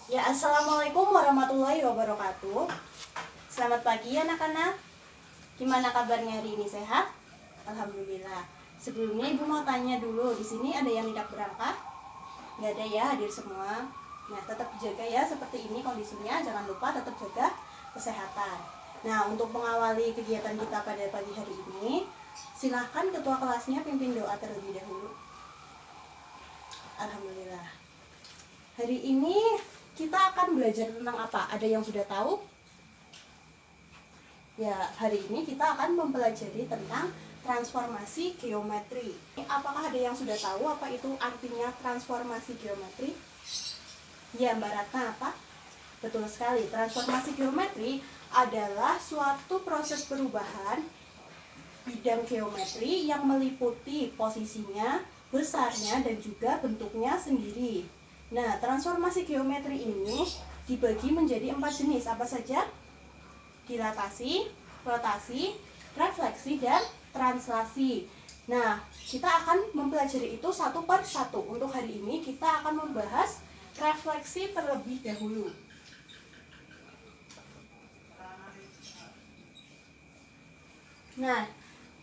Ya, assalamualaikum warahmatullahi wabarakatuh. Selamat pagi anak-anak. Gimana kabarnya hari ini, sehat? Alhamdulillah. Sebelumnya ibu mau tanya dulu, di sini ada yang tidak berangkat? Nggak ada ya, hadir semua. Nah, tetap jaga ya seperti ini kondisinya. Jangan lupa tetap jaga kesehatan. Nah, untuk mengawali kegiatan kita pada pagi hari ini, silahkan ketua kelasnya pimpin doa terlebih dahulu. Alhamdulillah. Hari ini kita akan belajar tentang apa? Ada yang sudah tahu? Ya, hari ini kita akan mempelajari tentang transformasi geometri. Apakah ada yang sudah tahu apa itu artinya transformasi geometri? Ya, Mbak Ratna, apa? Betul sekali, transformasi geometri adalah suatu proses perubahan bidang geometri yang meliputi posisinya, besarnya, dan juga bentuknya sendiri. Nah, transformasi geometri ini dibagi menjadi 4 jenis. Apa saja? Dilatasi, rotasi, refleksi, dan translasi. Nah, kita akan mempelajari itu satu per satu. Untuk hari ini kita akan membahas refleksi terlebih dahulu. Nah,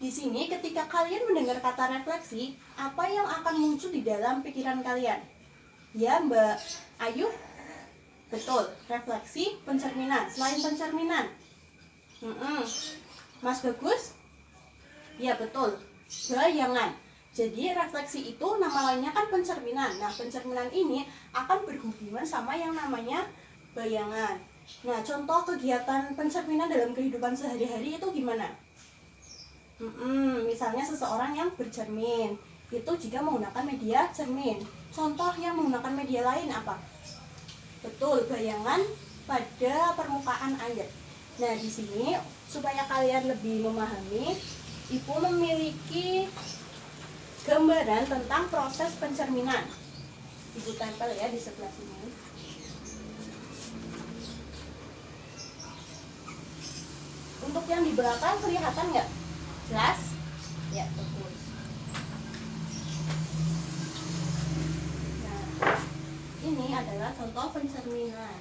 di sini ketika kalian mendengar kata refleksi, apa yang akan muncul di dalam pikiran kalian? Ya, Mbak Ayu? Betul, refleksi, pencerminan. Selain pencerminan, Mas Bagus? Ya, betul, bayangan. Jadi refleksi itu nama lainnya kan pencerminan. Nah, pencerminan ini akan berhubungan sama yang namanya bayangan. Nah, contoh kegiatan pencerminan dalam kehidupan sehari-hari itu gimana? Misalnya seseorang yang bercermin, itu jika menggunakan media cermin. Contoh yang menggunakan media lain apa? Betul, bayangan pada permukaan air. Nah, di sini supaya kalian lebih memahami, Ibu memiliki gambaran tentang proses pencerminan. Ibu tempel ya di sebelah sini. Untuk yang di belakang kelihatan nggak? Jelas? Ya, betul. Nah, ini adalah contoh pencerminan.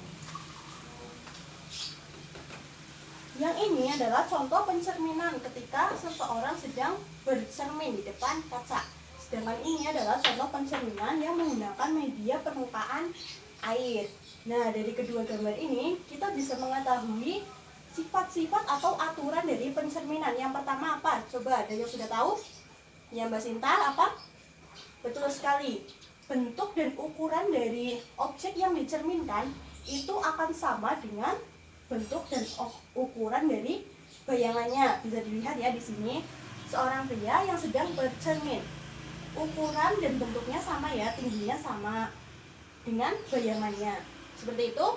Yang ini adalah contoh pencerminan ketika seseorang sedang bercermin di depan kaca. Sedangkan ini adalah contoh pencerminan yang menggunakan media permukaan air. Nah, dari kedua gambar ini kita bisa mengetahui sifat-sifat atau aturan dari pencerminan. Yang pertama apa? Coba, ada yang sudah tahu? Ya, Mbak Sinta, apa? Betul sekali. Bentuk dan ukuran dari objek yang dicerminkan itu akan sama dengan bentuk dan ukuran dari bayangannya. Bisa dilihat ya di sini, seorang pria yang sedang bercermin. Ukuran dan bentuknya sama ya, tingginya sama dengan bayangannya. Seperti itu.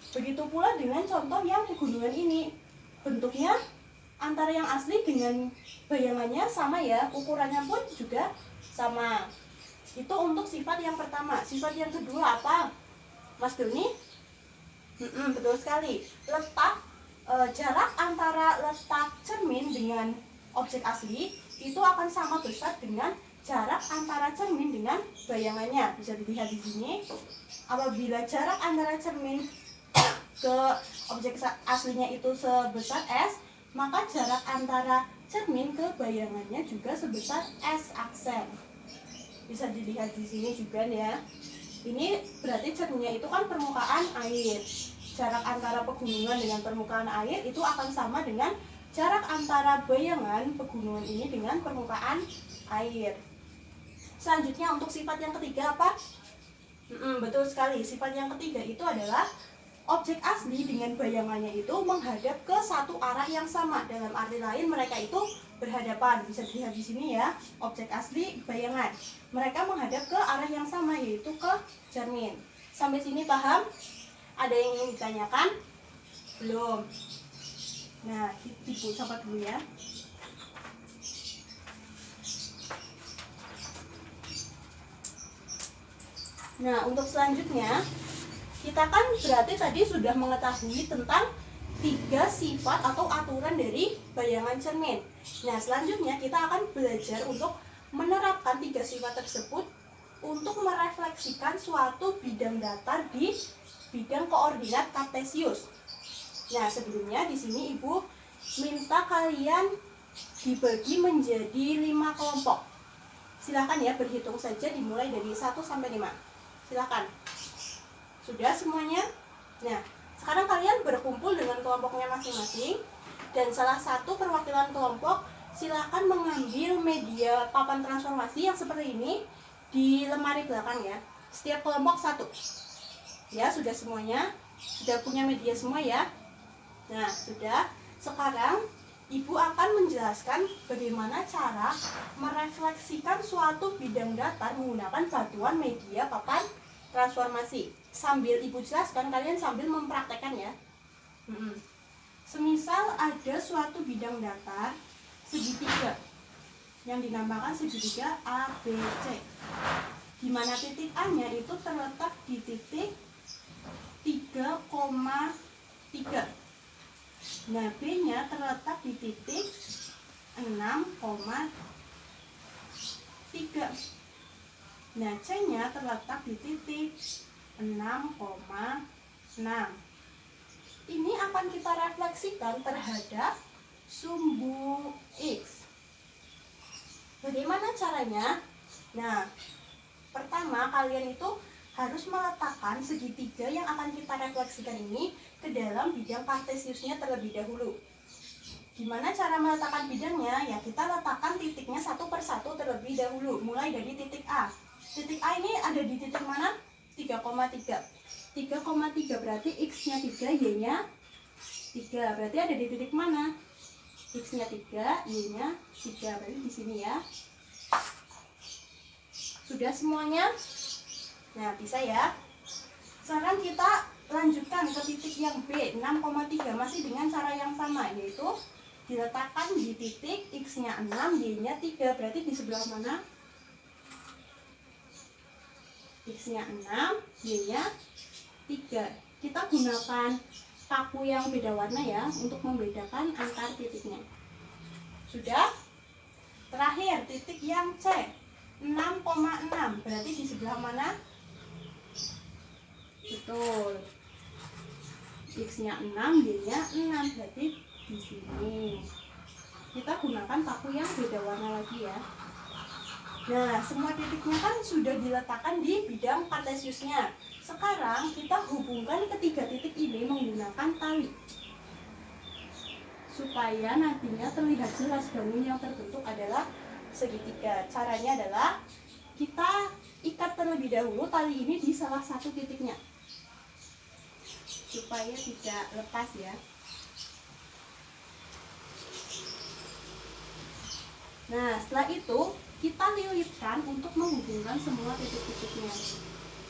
Begitu pula dengan contoh yang pegunungan ini. Bentuknya antara yang asli dengan bayangannya sama ya, ukurannya pun juga sama. Itu untuk sifat yang pertama. Sifat yang kedua apa, Mas Doni? Betul sekali. Jarak antara letak cermin dengan objek asli itu akan sama besar dengan jarak antara cermin dengan bayangannya. Bisa dilihat di sini. Apabila jarak antara cermin ke objek aslinya itu sebesar S, maka jarak antara cermin ke bayangannya juga sebesar S aksen. Bisa dilihat di sini juga ya. Ini berarti cerminnya itu kan permukaan air. Jarak antara pegunungan dengan permukaan air itu akan sama dengan jarak antara bayangan pegunungan ini dengan permukaan air. Selanjutnya untuk sifat yang ketiga apa? Betul sekali. Sifat yang ketiga itu adalah objek asli dengan bayangannya itu menghadap ke satu arah yang sama. Dalam arti lain mereka itu berhadapan. Bisa dilihat di sini ya, objek asli, bayangan. Mereka menghadap ke arah yang sama, yaitu ke cermin. Sampai sini paham? Ada yang ingin ditanyakan? Belum. Nah, Ibu coba dulu ya. Nah, untuk selanjutnya kita kan berarti tadi sudah mengetahui tentang 3 sifat atau aturan dari bayangan cermin. Nah, selanjutnya kita akan belajar untuk menerapkan 3 sifat tersebut untuk untuk merefleksikan suatu bidang datar di bidang koordinat kartesius. Nah, sebelumnya di sini Ibu minta kalian dibagi menjadi 5 kelompok. Silakan ya, berhitung saja dimulai dari 1 sampai 5. Silakan. Sudah semuanya? Nah, sekarang kalian berkumpul dengan kelompoknya masing-masing, dan salah satu perwakilan kelompok silakan mengambil media papan transformasi yang seperti ini di lemari belakang ya. Setiap kelompok 1. Ya, sudah semuanya? Sudah punya media semua ya? Nah, sudah. Sekarang Ibu akan menjelaskan bagaimana cara merefleksikan suatu bidang datar menggunakan bantuan media papan transformasi. Sambil Ibu jelaskan, kalian sambil mempraktekkan ya. Semisal ada suatu bidang datar segitiga yang dinamakan segitiga ABC, di mana titik A-nya itu terletak di titik 3,3. Nah, B-nya terletak di titik 6,3. Nah, C-nya terletak di titik 6,6. Ini akan kita refleksikan terhadap sumbu X. Bagaimana caranya? Nah, pertama kalian itu harus meletakkan segitiga yang akan kita refleksikan ini ke dalam bidang kartesiusnya terlebih dahulu. Gimana cara meletakkan bidangnya? Ya, kita letakkan titiknya satu persatu terlebih dahulu, mulai dari titik A. Titik A ini ada di titik mana? 3,3. 3,3 berarti X-nya 3, Y-nya 3. Berarti ada di titik mana? X-nya 3, Y-nya 3. Berarti di sini ya. Sudah semuanya? Nah, bisa ya. Sekarang kita lanjutkan ke titik yang B, 6,3. Masih dengan cara yang sama, yaitu diletakkan di titik X-nya 6, Y-nya 3. Berarti di sebelah mana? X-nya 6, Y-nya 3. Kita gunakan paku yang beda warna ya untuk membedakan antar titiknya. Sudah? Terakhir titik yang C, 6,6. Berarti di sebelah mana? Betul. X-nya 6, Y-nya 6. Berarti di sini. Kita gunakan paku yang beda warna lagi ya. Nah, semua titiknya kan sudah diletakkan di bidang kartesiusnya. Sekarang kita hubungkan ketiga titik ini menggunakan tali, supaya nantinya terlihat jelas bangun yang terbentuk adalah segitiga. Caranya adalah kita ikat terlebih dahulu tali ini di salah satu titiknya, supaya tidak lepas ya. Nah, setelah itu kita lilitkan untuk menghubungkan semua titik-titiknya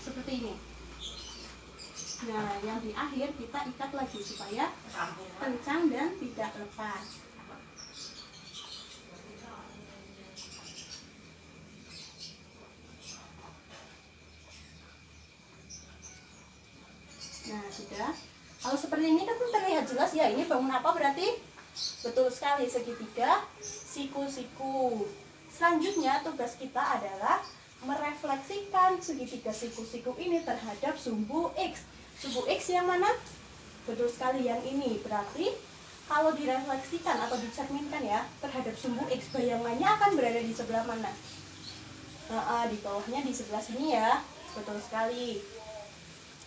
seperti ini. Nah, yang di akhir kita ikat lagi supaya kencang dan tidak lepas. Nah, sudah. Kalau seperti ini kan terlihat jelas ya, ini bangun apa berarti? Betul sekali, segitiga siku-siku. Selanjutnya tugas kita adalah merefleksikan segitiga siku-siku ini terhadap sumbu X. Sumbu X yang mana? Betul sekali, yang ini. Berarti kalau direfleksikan atau dicerminkan ya terhadap sumbu X, bayangannya akan berada di sebelah mana? Di bawahnya di sebelah sini ya. Betul sekali.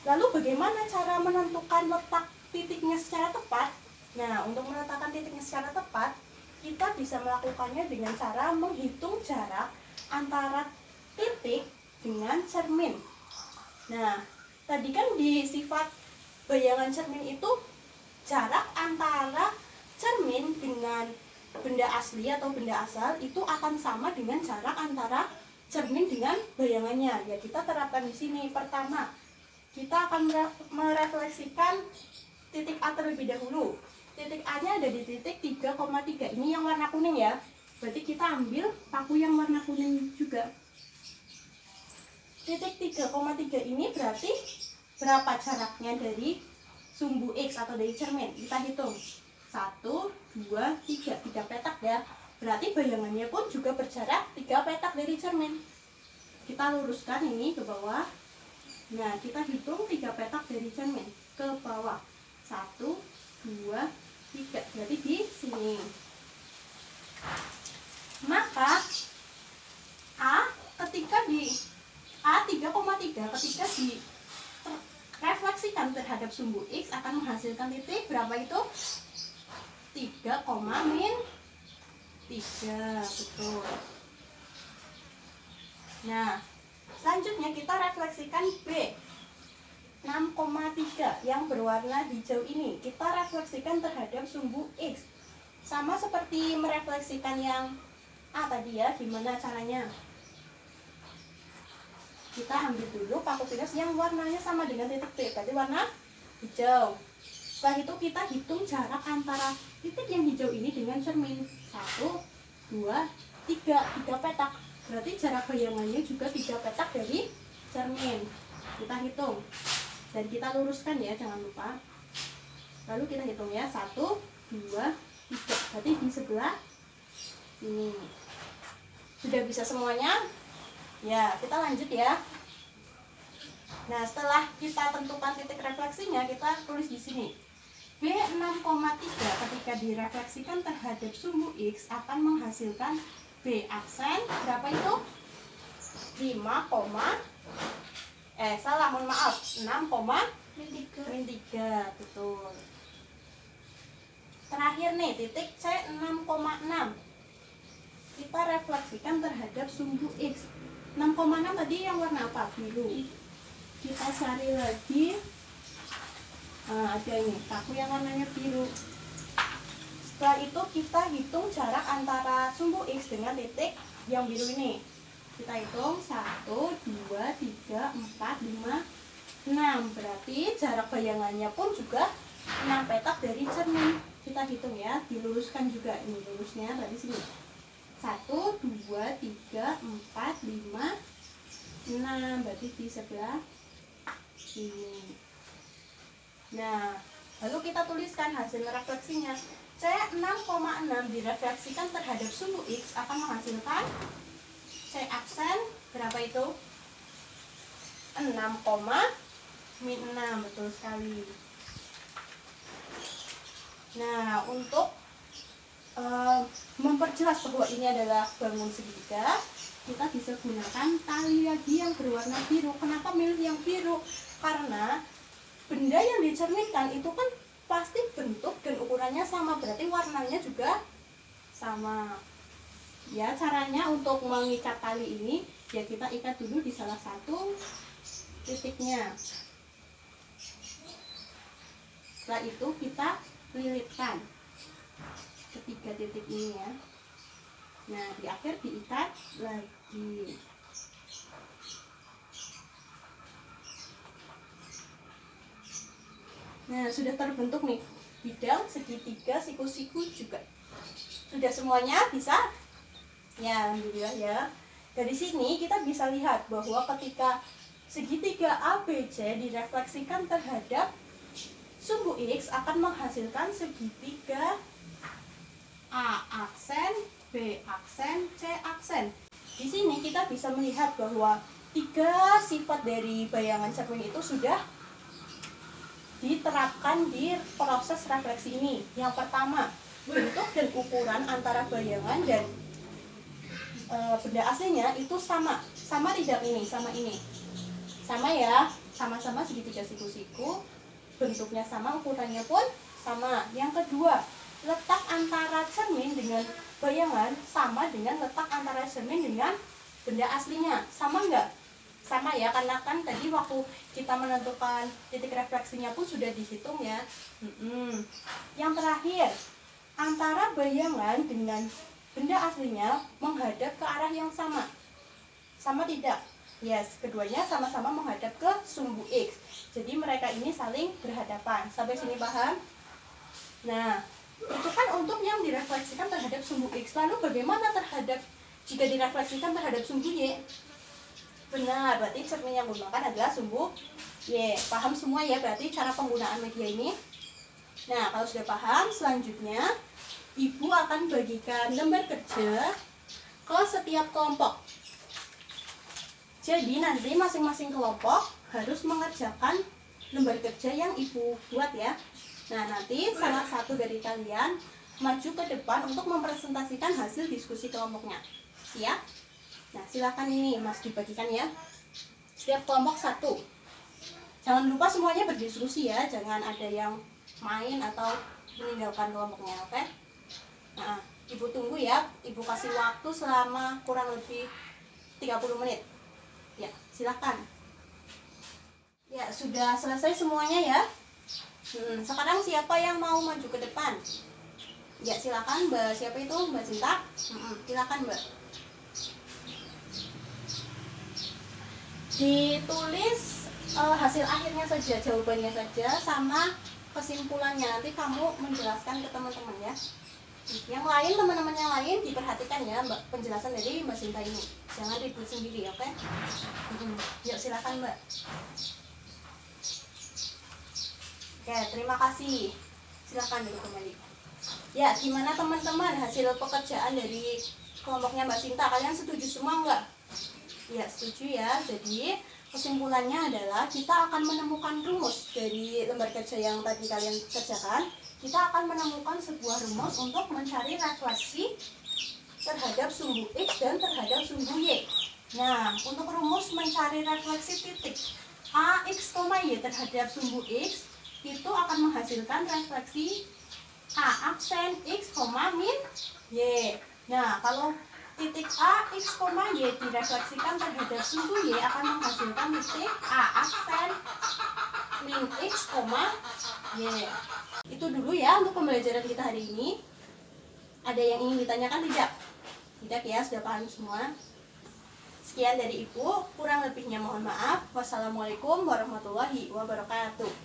Lalu bagaimana cara menentukan letak titiknya secara tepat? Nah, untuk meletakkan titiknya secara tepat, kita bisa melakukannya dengan cara menghitung jarak antara titik dengan cermin. Nah, tadi kan di sifat bayangan cermin itu jarak antara cermin dengan benda asli atau benda asal itu akan sama dengan jarak antara cermin dengan bayangannya. Ya, kita terapkan di sini. Pertama, kita akan merefleksikan titik A terlebih dahulu. Titik A-nya ada di titik 3,3. Ini yang warna kuning ya. Berarti kita ambil paku yang warna kuning juga. Titik 3,3 ini berarti berapa jaraknya dari sumbu X atau dari cermin? Kita hitung. 1, 2, 3. 3 petak ya. Berarti bayangannya pun juga berjarak 3 petak dari cermin. kita luruskan ini ke bawah. Nah, kita hitung 3 petak dari cermin ke bawah. 1, 2, 3. Berarti di sini. Maka A ketika di A 3,3 ketika di refleksikan terhadap sumbu X akan menghasilkan titik berapa itu? 3, min 3. Betul. Nah, selanjutnya kita refleksikan B 6,3 yang berwarna hijau ini. Kita refleksikan terhadap sumbu X. Sama seperti merefleksikan yang A tadi ya. Gimana caranya? Kita ambil dulu paku pinus yang warnanya sama dengan titik B, berarti warna hijau. Setelah itu kita hitung jarak antara titik yang hijau ini dengan cermin. 1, 2, 3 petak. Berarti jarak bayangannya juga 3 petak dari cermin. Kita hitung dan kita luruskan ya, jangan lupa. Lalu kita hitung ya, 1, 2, 3. Berarti di sebelah ini. Sudah bisa semuanya? Ya, kita lanjut ya. Nah, setelah kita tentukan titik refleksinya, kita tulis di sini. B 6,3 ketika direfleksikan terhadap sumbu X akan menghasilkan B aksen berapa itu? 6,3. Betul. Terakhir nih, titik C 6,6. Kita refleksikan terhadap sumbu X. 6,6 tadi yang warna apa? Biru. Kita cari lagi. Nah, ada ini, paku yang warnanya biru. Setelah itu kita hitung jarak antara sumbu X dengan titik yang biru ini. Kita hitung 1, 2, 3, 4, 5, 6. Berarti jarak bayangannya pun juga 6 petak dari cermin. Kita hitung ya, diluruskan juga ini lurusnya dari sini. 1, 2, 3, 4, 5, 6. Berarti di sebelah sini. Nah, lalu kita tuliskan hasil refleksinya. C 6,6 direfleksikan terhadap sumbu X akan menghasilkan C aksen berapa itu? 6,6. Betul sekali. Nah, untuk memperjelas bahwa ini adalah bangun segitiga, kita bisa gunakan tali lagi yang berwarna biru. Kenapa milih yang biru? Karena benda yang dicerminkan itu kan pasti bentuk dan ukurannya sama, berarti warnanya juga sama. Ya, caranya untuk mengikat tali ini ya kita ikat dulu di salah satu titiknya. Setelah itu kita lilitkan ketiga titik ini ya. Nah, di akhir diikat lagi. Nah, sudah terbentuk nih bidang, segitiga, siku-siku juga. Sudah semuanya bisa? Ya, alhamdulillah ya. Dari sini kita bisa lihat bahwa ketika segitiga ABC direfleksikan terhadap sumbu X akan menghasilkan segitiga A aksen, B aksen, C aksen. Di sini kita bisa melihat bahwa 3 sifat dari bayangan cermin itu sudah diterapkan di proses refleksi ini. Yang pertama, bentuk dan ukuran antara bayangan dan benda aslinya itu sama. Sama tidak ini? Sama ini. Sama ya, sama-sama segitiga siku-siku. Bentuknya sama, ukurannya pun sama. Yang kedua, letak antara cermin dengan bayangan sama dengan letak antara cermin dengan benda aslinya. Sama enggak? Sama ya, karena kan tadi waktu kita menentukan titik refleksinya pun sudah dihitung ya. Yang terakhir, antara bayangan dengan benda aslinya menghadap ke arah yang sama. Sama tidak? Yes, keduanya sama-sama menghadap ke sumbu X. Jadi mereka ini saling berhadapan. Sampai sini paham? Nah, itu kan untuk yang direfleksikan terhadap sumbu X. Lalu bagaimana terhadap jika direfleksikan terhadap sumbu Y? Benar, berarti cermin yang digunakan adalah sumbu Y. Paham semua ya berarti cara penggunaan media ini? Nah, kalau sudah paham, selanjutnya Ibu akan bagikan lembar kerja ke setiap kelompok. Jadi nanti masing-masing kelompok harus mengerjakan lembar kerja yang ibu buat ya. Nah, nanti salah satu dari kalian maju ke depan untuk mempresentasikan hasil diskusi kelompoknya. Siap? Nah, silakan ini Mas dibagikan ya. Setiap kelompok satu. Jangan lupa semuanya berdiskusi ya, jangan ada yang main atau meninggalkan kelompoknya, oke? Nah, ibu tunggu ya, ibu kasih waktu selama kurang lebih 30 menit. Ya, silakan. Ya, sudah selesai semuanya ya. Sekarang siapa yang mau maju ke depan? Ya, silakan Mbak. Siapa itu? Mbak Cinta? Silakan Mbak. Ditulis hasil akhirnya saja, jawabannya saja sama kesimpulannya. Nanti kamu menjelaskan ke teman-teman ya. Yang lain, teman-teman yang lain diperhatikan ya Mbak, penjelasan dari Mbak Cinta ini. Jangan ribut sendiri, oke? Yuk, silakan Mbak. Oke, terima kasih. Silakan dulu kembali. Ya, gimana teman-teman hasil pekerjaan dari kelompoknya Mbak Cinta? Kalian setuju semua nggak? Ya, setuju ya. Jadi kesimpulannya adalah kita akan menemukan rumus dari lembar kerja yang tadi kalian kerjakan. Kita akan menemukan sebuah rumus untuk mencari refleksi terhadap sumbu X dan terhadap sumbu Y. Nah, untuk rumus mencari refleksi titik AX, Y terhadap sumbu X itu akan menghasilkan refleksi A aksen X, min Y. Nah, kalau titik A, X, Y direfleksikan terhadap sumbu Y akan menghasilkan titik A aksen min X, Y. Itu dulu ya untuk pembelajaran kita hari ini. Ada yang ingin ditanyakan tidak? Tidak ya, sudah paham semua. Sekian dari Ibu, kurang lebihnya mohon maaf. Wassalamualaikum warahmatullahi wabarakatuh.